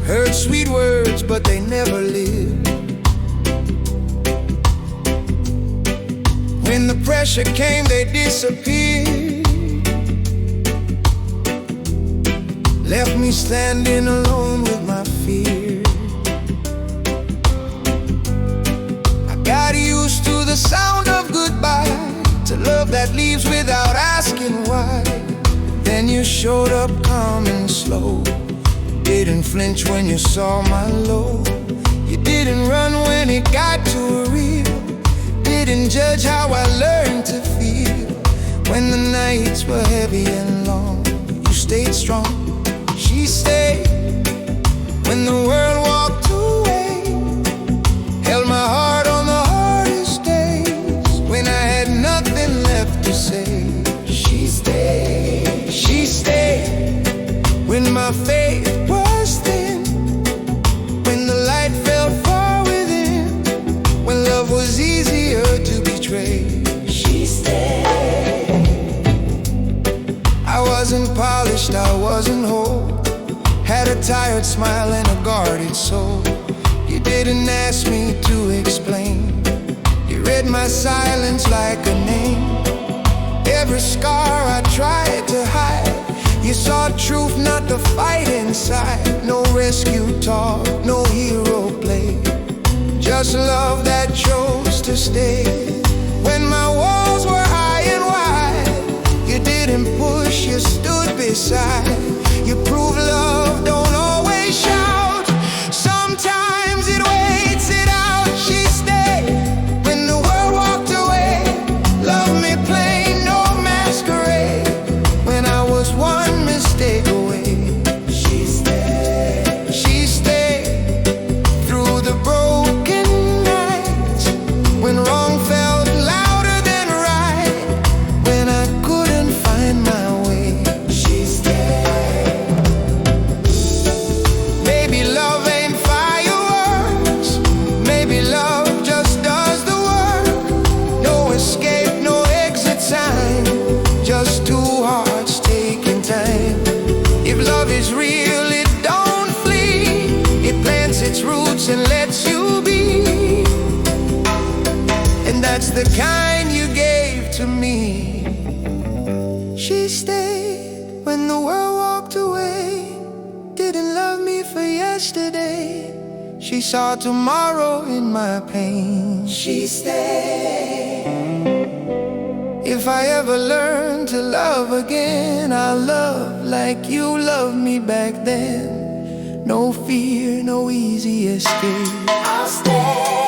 Heard sweet words, but they never lived. When the pressure came, they disappeared. Left me standing alone with my fear. I got used to the sound of goodbye, to love that leaves without asking why. Then you showed up calm and slow. Didn't flinch when you saw my low. You didn't run when it got too real. Didn't judge how I learned to feel. When the nights were heavy and long, you stayed strong. She stayed when the world walked away. Held my heart on the hardest days, when I had nothing left to say. She stayed. She stayed when my faith was thin, when the light fell far within, when love was easier to betray. She stayed. I wasn't polished, I wasn't whole. Had a tired smile and a guarded soul. You didn't ask me to explain. You read my silence like a name. Every scar I tried to hide, you saw truth, not the fight inside. No rescue talk, no hero play, just love that chose to stay. When my walls were high and wide, you didn't push, you stood beside. You proved love don't always shout. Sometimes it waits it out. She stayed when the world walked away. Love me plain, no masquerade. When I was one mistake away. She stayed. She stayed through the broken nights, when wrong felt louder than right, when I couldn't find my way. She stayed. Maybe love ain't fireworks, maybe love just does the work. No escape, no exit sign, just two hearts taking time. If love is real, it don't flee. It plants its roots and lets you be. And that's the kind you gave to me. She stayed when the world walked away. Didn't love me for yesterday. She saw tomorrow in my pain. She stayed. If I ever learn to love again, I'll love like you loved me back then. No fear, no easy escape. I'll stay.